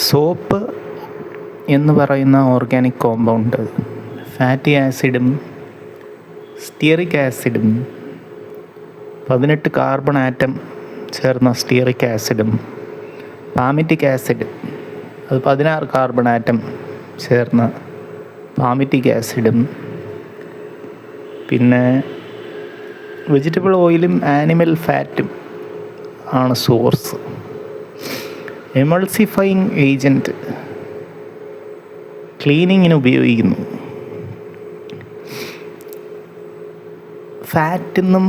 Soap എന്ന് പറയുന്ന organic compound fatty ആസിഡും സ്റ്റിയറിക് ആസിഡും 18 കാർബൺ ആറ്റം ചേർന്ന സ്റ്റിയറിക് ആസിഡും പാമിറ്റിക് ആസിഡ് അത് 16 കാർബൺ ആറ്റം ചേർന്ന പാമിറ്റിക് ആസിഡും പിന്നെ വെജിറ്റബിൾ ഓയിലും ആനിമൽ ഫാറ്റും ആണ് സോഴ്സ്. എമൾസിഫയിങ് ഏജൻറ്റ് ക്ലീനിങ്ങിന് ഉപയോഗിക്കുന്നു. ഫാറ്റെന്നും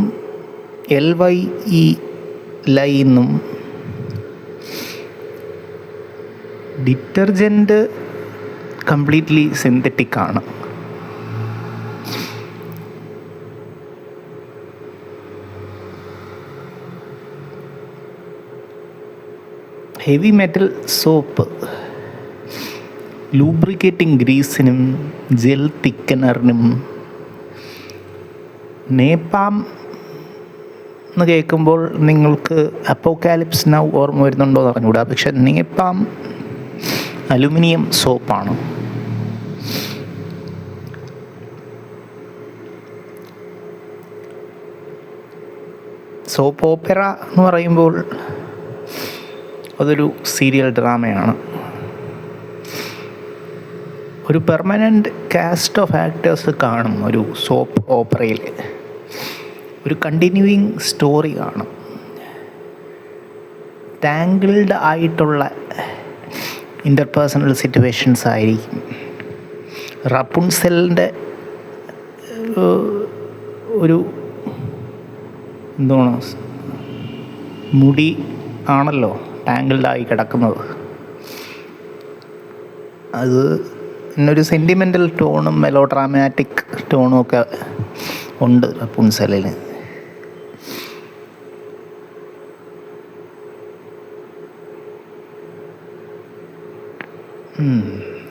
LYE ലൈന്നും ഡിറ്റർജൻറ്റ് കംപ്ലീറ്റ്ലി സിന്തറ്റിക് ആണ്. ഹെവി മെറ്റൽ സോപ്പ് ലൂബ്രിക്കേറ്റിംഗ് ഗ്രീസിനും ജെൽ തിക്കനറിനും നേപ്പാം എന്ന് കേൾക്കുമ്പോൾ നിങ്ങൾക്ക് അപ്പോക്കാലിപ്സ് നൗ ഓർമ്മ വരുന്നുണ്ടോ എന്ന് അറിഞ്ഞുകൂടാ. പക്ഷെ നേപ്പാം അലുമിനിയം സോപ്പാണ്. സോപ്പ് ഓപ്പറ എന്ന് പറയുമ്പോൾ അതൊരു സീരിയൽ ഡ്രാമയാണ്. ഒരു പെർമനൻ്റ് കാസ്റ്റ് ഓഫ് ആക്ടേഴ്സ് കാണും ഒരു സോപ്പ് ഓപ്പറയിൽ. ഒരു കണ്ടിന്യൂയിങ് സ്റ്റോറി കാണും. ടാങ്കിൾഡ് ആയിട്ടുള്ള ഇൻ്റർപേഴ്സണൽ സിറ്റുവേഷൻസ് ആയിരിക്കും. റപ്പുൻസെലിൻ്റെ ഒരു എന്താണ് മുടി ആണല്ലോ ടാങ്കിൾഡായി കിടക്കുന്നത്. അത് പിന്നൊരു സെൻറ്റിമെൻ്റൽ ടോണും മെലോ ഡ്രാമാറ്റിക് ടോണും ഒക്കെ ഉണ്ട് റപ്പുൻസെലിൽ.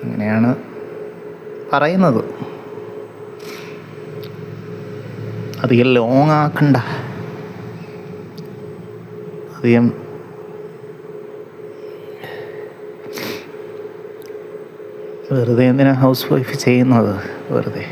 അങ്ങനെയാണ് പറയുന്നത്. അധികം ലോങ് ആക്കണ്ട. അധികം വെറുതെ എന്തിനാ ഹൗസ് വൈഫ് ചെയ്യുന്നത്? വെറുതെ